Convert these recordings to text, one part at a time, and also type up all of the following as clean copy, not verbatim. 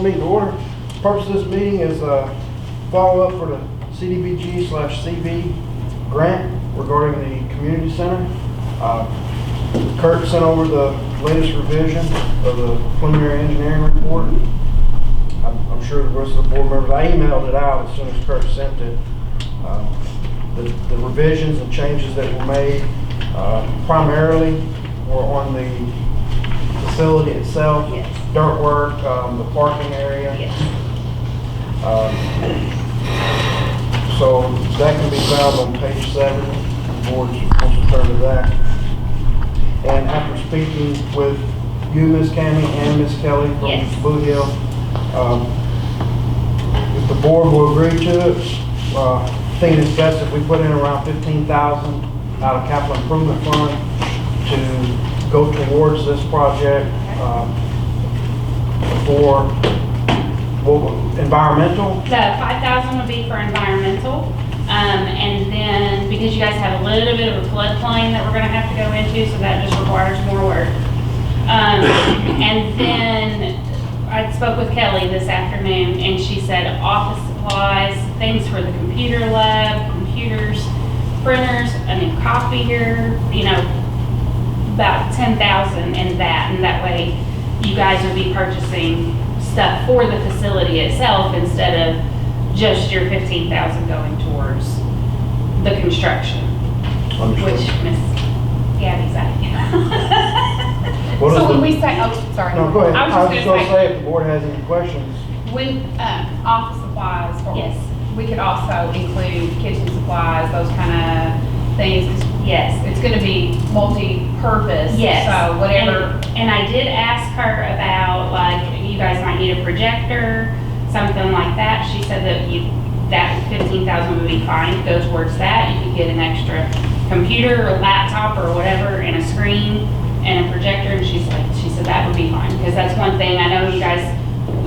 Meeting to order. Purpose of this meeting is follow up for the CDBG/CV grant regarding the community center. Kurt sent over the latest revision of the preliminary engineering report. I'm sure the rest of the board members, I emailed it out as soon as Kurt sent it. The revisions and changes that were made primarily were on the facility itself. Yes. Dirt work, the parking area. Yes. So that can be found on page 7. The board wants to turn to that. And after speaking with you, Ms. Cammy, and Ms. Kelly from Yes. Blue Hill, if the board will agree to it, I think it's best if we put in around $15,000 out of capital improvement fund to go towards this project. For environmental. The 5,000 would be for environmental, and then because you guys have a little bit of a floodplain that we're going to have to go into, so that just requires more work. And then I spoke with Kelly this afternoon, and she said office supplies, things for the computer lab, computers, printers, a new copier, about 10,000 in that, and that way you guys would be purchasing stuff for the facility itself instead of just your 15,000 going towards the construction, which Miss Gabby's idea. So when we say, oh, sorry. No, go ahead. I was just going gonna to say if the board has any questions. when, office supplies, or Yes. we could also include kitchen supplies, those kind of things. 'Cause Yes. it's gonna be multi-purpose. Yes. So whatever. And I did ask her about, like, you guys might need a projector, something like that. She said that that 15,000 would be fine to go towards that. You could get an extra computer or laptop or whatever and a screen and a projector. And she said that would be fine, because that's one thing. I know you guys,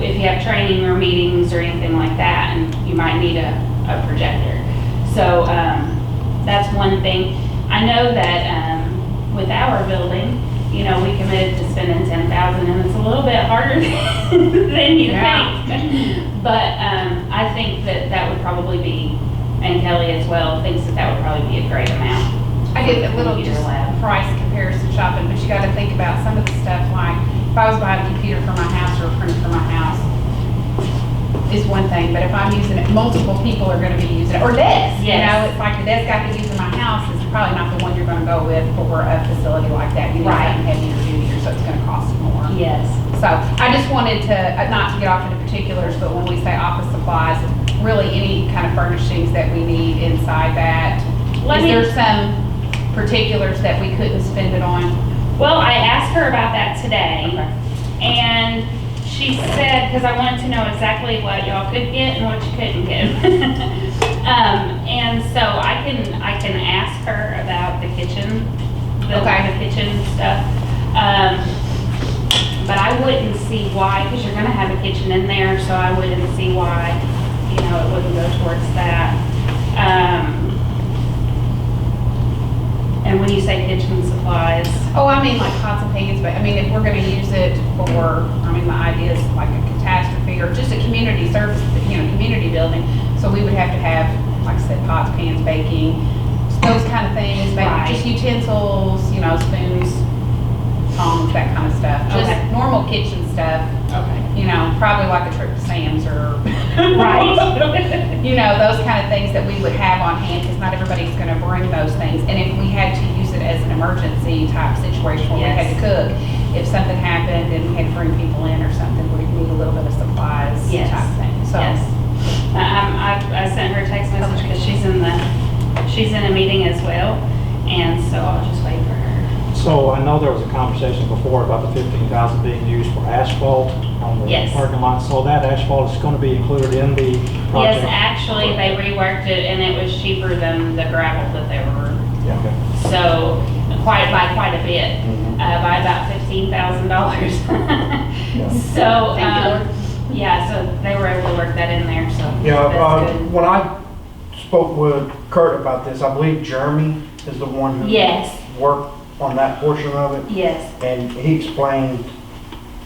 if you have training or meetings or anything like that, and you might need a projector. So that's one thing. I know that with our building, we committed to spending 10,000, and it's a little bit harder than you think. But I think that would probably be, and Kelly as well thinks that would probably be a great amount. I did a little Computer just lab. price comparison shopping, but you gotta think about some of the stuff, like, if I was buying a computer for my house or a printer for my house, is one thing, but if I'm using it, multiple people are gonna be using it, or desks, Yes. it's like the desk I could use in my house is probably not the one you're gonna go with for a facility like that. You need Right. something heavier duty, so it's gonna cost more. Yes. So I just wanted to, not to get off into particulars, but when we say office supplies, really any kind of furnishings that we need inside that. Is there some particulars that we couldn't spend it on? Well, I asked her about that today. And she said, because I wanted to know exactly what y'all could get and what you couldn't get. And so I can ask her about the kitchen, the kitchen stuff. But I wouldn't see why, because you're gonna have a kitchen in there, so I wouldn't see why, it wouldn't go towards that. And when you say kitchen supplies, Oh, I mean like pots and pans, but I mean, if we're gonna use it for, my idea is like a catastrophe or just a community service, community building. So we would have to have, like I said, pots, pans, baking, those kind of things, maybe Right. just utensils, spoons, tongs, that kind of stuff. Just Okay. normal kitchen stuff, probably like a trip to Sam's or, right? those kind of things that we would have on hand, because not everybody's gonna bring those things. And if we had to use it as an emergency type situation where we had to cook, if something happened and we had to bring people in or something, we'd need a little bit of supplies Yes. type thing, so. Yes. I sent her a text message because she's in a meeting as well, and so I'll just wait for her. So I know there was a conversation before about the 15,000 being used for asphalt on the Yes. parking lot. So that asphalt is going to be included in the project? Yes, actually, they reworked it, and it was cheaper than the gravel that they were, Yeah, okay. so by quite a bit, by about $15,000. So, yeah, so they were able to work that in there, so that's good. When I spoke with Kurt about this, I believe Jeremy is the one who Yes, worked on that portion of it. yes, And he explained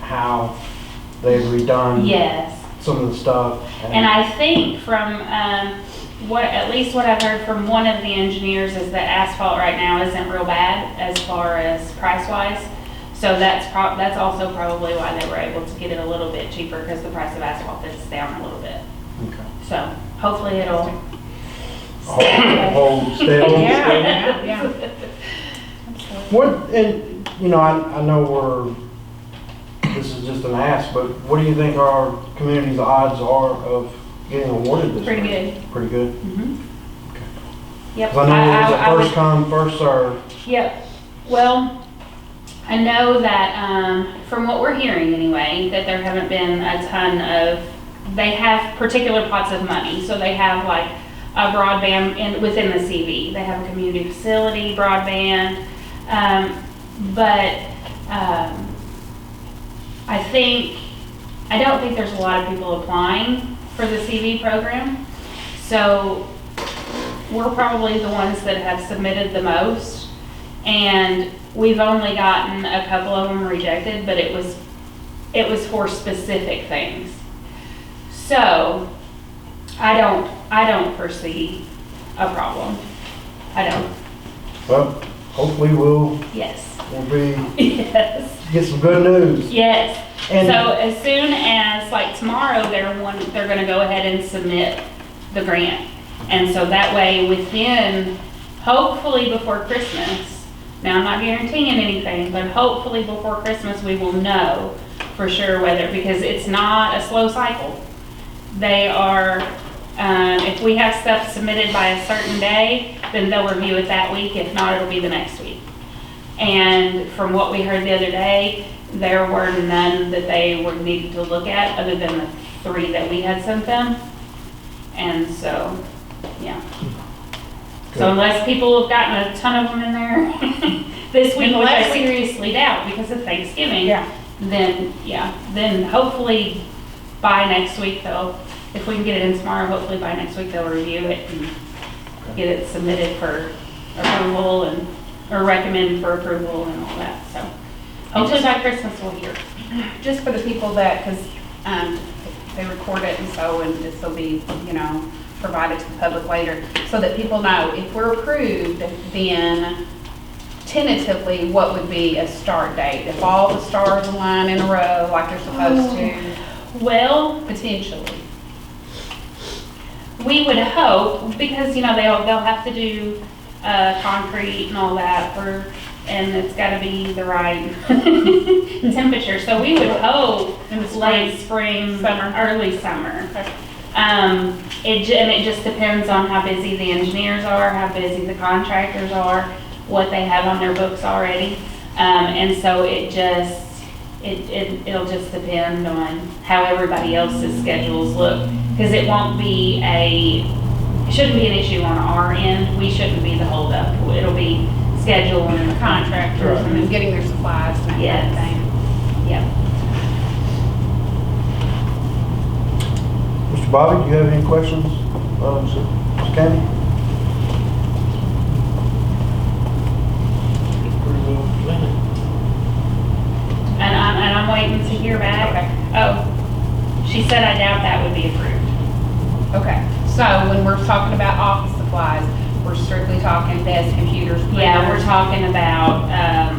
how they had redone Yes. some of the stuff. And I think from, at least what I've heard from one of the engineers is that asphalt right now isn't real bad as far as price wise. So that's also probably why they were able to get it a little bit cheaper, because the price of asphalt is down a little bit. Okay. So hopefully it'll. Hold steady. Yeah. What, and, you know, I know this is just an ask, but what do you think our community's odds are of getting awarded this? Pretty grant? good. Pretty good? Mhm. Yep. Because I know it was I a would- first come, first served. Yep. Well, I know that, from what we're hearing anyway, that there haven't been a ton of, they have particular pots of money. So they have like a broadband within the CV. They have a community facility broadband. I don't think there's a lot of people applying for the CV program. So we're probably the ones that have submitted the most. And we've only gotten a couple of them rejected, but it was for specific things. So I don't foresee a problem. I don't. Well, hopefully we'll Yes. Yes. get some good news. Yes. And- So as soon as, like tomorrow, they're gonna go ahead and submit the grant. And so that way within, hopefully before Christmas, now I'm not guaranteeing anything, but hopefully before Christmas, we will know for sure whether, because it's not a slow cycle. They are, if we have stuff submitted by a certain day, then they'll review it that week. If not, it'll be the next week. And from what we heard the other day, there were none that they were needed to look at other than the 3 that we had sent them. And so, yeah. So Good. unless people have gotten a ton of them in there this week, which I seriously doubt because of Thanksgiving. Yeah. Then hopefully by next week if we can get it in tomorrow, hopefully by next week they'll review it and get it submitted for approval or recommended for approval and all that, so. Hopefully by Christmas we'll hear. Just for the people that, because they record it and this will be, provided to the public later, so that people know if we're approved, then tentatively what would be a start date? If all the stars align in a row like they're supposed to, Well, potentially. we would hope, because, they'll have to do concrete and all that and it's gotta be the right temperature. So we would hope In the late spring, Summer. early summer. It just depends on how busy the engineers are, how busy the contractors are, what they have on their books already. And so it'll just depend on how everybody else's schedules look. Because it shouldn't be an issue on our end. We shouldn't be the holdup. It'll be schedule and the contractors And then getting their supplies and that Yes. kind of thing. Yep. Mr. Bobby, do you have any questions? Ms. Candy? And I'm waiting to hear back. Okay. Oh, she said I doubt that would be approved. Okay, so when we're talking about office supplies, we're strictly talking desks, computers, printers. Yeah, we're talking about,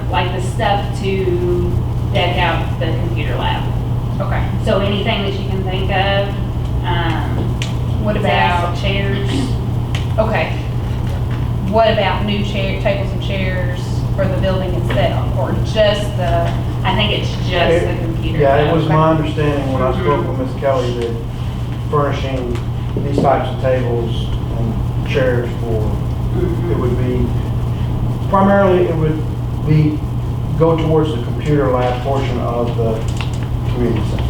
like the stuff to deck out the computer lab. Okay, So anything that you can think of, what about, desks, chairs. okay, what about new tables and chairs for the building itself, or just the, I think it's just the computer Yeah, it lab. was my understanding when I spoke with Ms. Kelly that furnishing these types of tables and chairs it would be, primarily it would be, go towards the computer lab portion of the community center.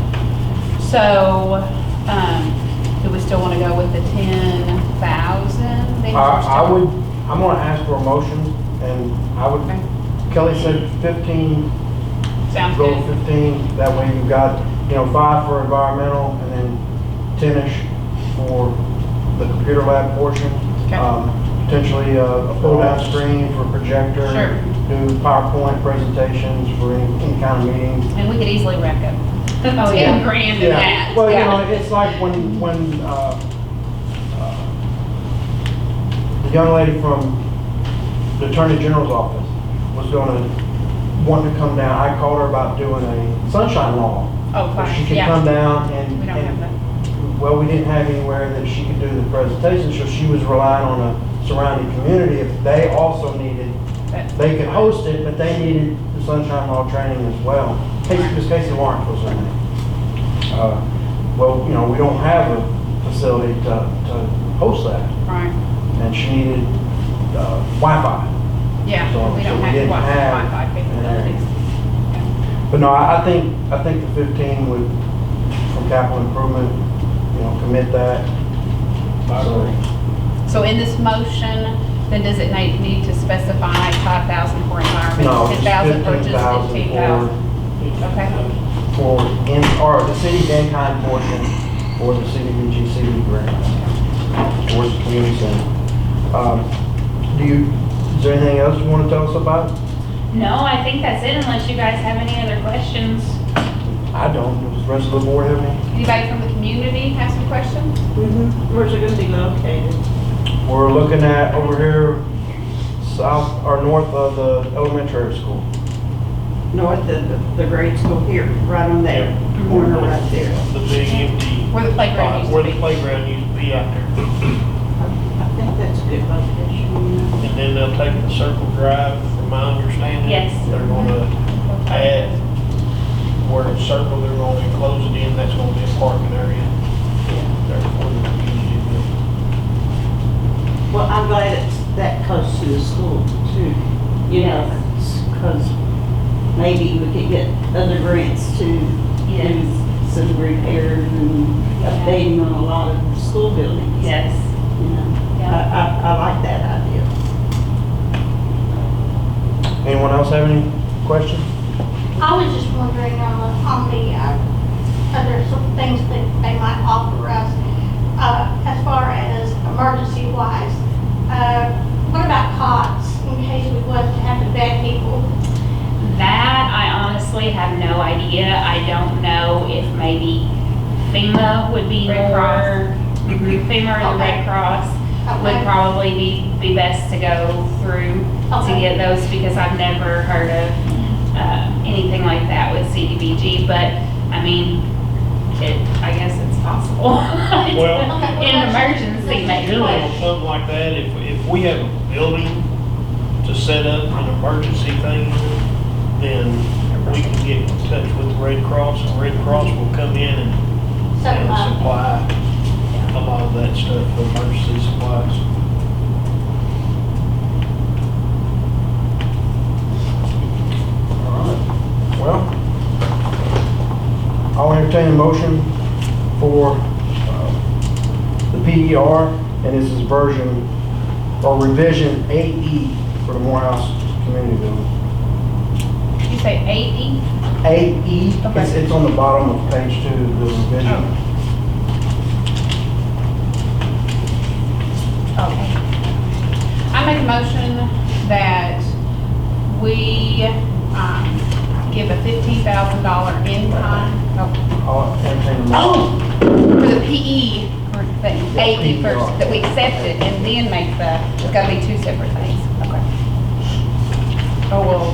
so, do we still want to go with the 10,000? I'm gonna ask for a motion, and Okay. Kelly said 15, Sounds go good. 15, that way you've got, 5 for environmental, and then 10-ish for the computer lab portion. Okay. Potentially a pull-down screen for projector. Sure. Do PowerPoint presentations for any kind of meetings. And we could easily rack up Oh, 10 grand in that. Well, you Yeah. know, it's like when the young lady from the Attorney General's office was wanting to come down. I called her about doing a sunshine law. Oh, If fine, she could yeah. come down and. We don't have that. Well, we didn't have anywhere that she could do the presentation, so she was relying on a surrounding community. If they also needed, they could host it, but they needed the sunshine law training as well. Miss Casey Lawrence was her name. Well, you know, we don't have a facility to host that, Right, and she needed Wi-Fi. yeah, So- we so don't we have didn't have Wi-Fi an capabilities. But no, I think the 15 would, from capital improvement, you know, commit that. So, So in this motion, then does it need to specify 5,000 for environment, No, 10,000 for just 15,000 15,000? Okay, or the city in-kind portion for the CDBG CD grant towards the community center. Is there anything else you want to tell us about? No, I think that's it unless you guys have any other questions. I don't. Does the rest of the board have any? anybody from the community have some questions? Where's it gonna be located? We're looking at over here, south or north of the elementary school. North of the grade school here, right on there, corner right there. The big empty, Where the playground used where to the be? playground used to be out there. I think that's a good location. And then they'll take the circle drive, from my understanding. Yes. They're gonna add where it's circle, they're gonna enclose it in, that's gonna be a parking area. Therefore, the community will. Well, I'm glad it's that close to the school too, you know, because maybe we could get other grants to Yes. do some repairs and updating on a lot of school buildings. Yes. You know, Yeah. I like that idea. Anyone else have any questions? I was just wondering on the other sort of things that they might offer us as far as emergency wise. What about cots in case we was to have to vet people? That, I honestly have no idea. I don't know if maybe FEMA would be Red Cross. more, FEMA or the Okay. Red Cross would Okay. probably be best to go through to Okay. get those, because I've never heard of anything like that with CDBG, but I mean, I guess it's possible. Well, In an emergency, maybe. Generally, on something like that, if we have a building to set up an emergency thing, then we can get in touch with the Red Cross, and Red Cross will come in and supply a lot of that stuff, emergency supplies. All right. Well, I'll entertain a motion for the PER, and this is version or revision 8E for the Morehouse Community Building. Did you say 80? 8E, Okay. it's on the bottom of page 2, the revision. Okay. I make a motion that we give a $15,000 in-kind, I'll entertain a motion. oh, for the PE thing, Yeah, 80 PER. first, that we accept it and then make it's gotta be two separate things. Okay. Oh, well,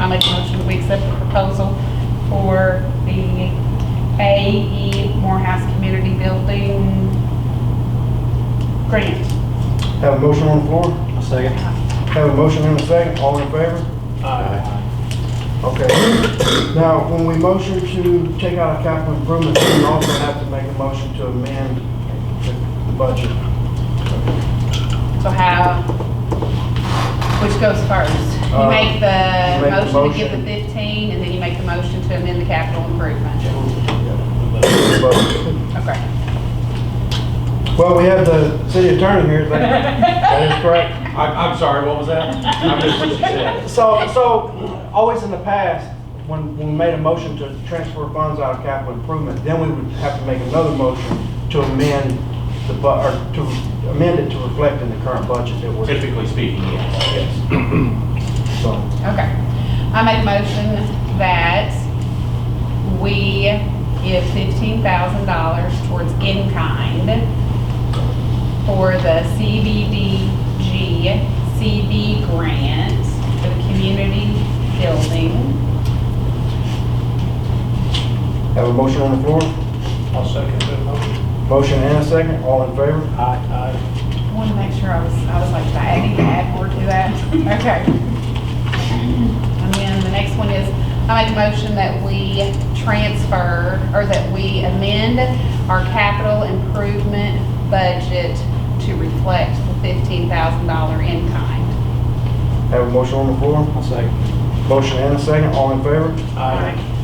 I make a motion that we accept the proposal for the AE Morehouse Community Building grant. Have a motion on the floor? A second. Have a motion and a second, all in favor? Okay. Now, when we motion to take out a capital improvement, we also have to make a motion to amend the budget. So which goes first? You make you the make the motion to give the motion. 15, and then you make the motion to amend the capital improvement. Okay. Well, we have the city attorney here, that is correct. I'm sorry, what was that? I missed what you said. So, always in the past, when we made a motion to transfer funds out of capital improvement, then we would have to make another motion to amend or to amend it to reflect in the current budget that we're. Typically speaking, yes. Yes. So, Okay. I make a motion that we give $15,000 towards in-kind for the CBDG CB grant for the community building. Have a motion on the floor? I'll second that motion. Motion and a second, all in favor? Aye. I want to make sure I was like, did I need to add more to that? Okay. And then the next one is, I make a motion that we transfer, or that we amend our capital improvement budget to reflect the $15,000 in kind. Have a motion on the floor? I'll second. Motion and a second, all in favor? Aye.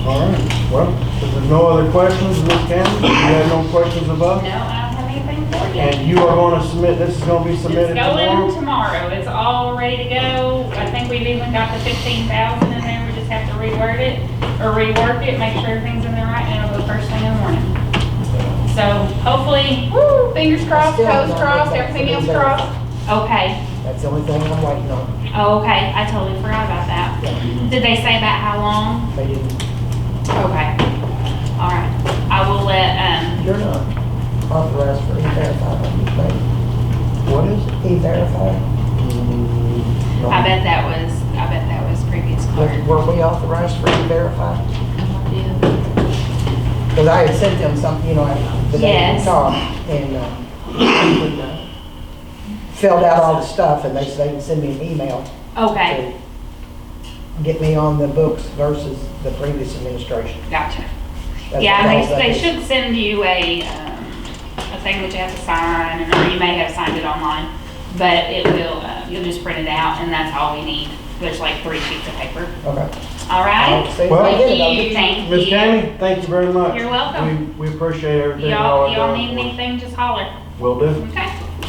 All right, well, if there's no other questions, Ms. Campbell, you have no questions of No, us? I don't have anything for you. And you are gonna submit, this is gonna be submitted It's going tomorrow? tomorrow. It's all ready to go. I think we've even got the 15,000 in there. We just have to reword it or rework it, make sure everything's in there right, and it'll go first thing in the morning. So hopefully, Woo, fingers crossed, Still toes not crossed, like that. everything else crossed. okay. That's the only thing I'm waiting on. Oh, okay. I totally forgot about that. Did they say about how long? They didn't, Okay. All right. I will let, you're not authorized for E-Verify, are you, babe? What is it? E-Verify? No. I bet that was previous clerk. Were we authorized for E-Verify? Because I had sent them something, you know, the day we Yes. talked, and filled out all the stuff, and they said they can send me an email Okay. to get me on the books versus the previous administration. Gotcha. That's Yeah, what and all that they is. should send you a thing that you have to sign, and or you may have signed it online, but it will, you'll just print it out, and that's all we need. There's like 3 sheets of paper. Okay. All right? See if Well- I Thank get it, I'll get you, you. thank Ms. you. Cammy, thank you very much. You're welcome. We appreciate everything. Y'all have done need for us. anything, just holler. Will do. Okay?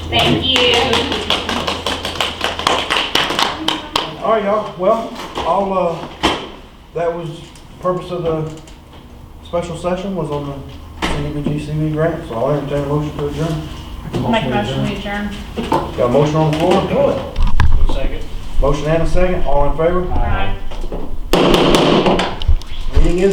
Thank you. All right, y'all, well, that was, purpose of the special session was on the CDBG-CV grant, so I'll entertain a motion to adjourn. Make a motion to adjourn. Got a motion on the floor? Do it. Second. Motion and a second, all in favor? Aye. Meeting is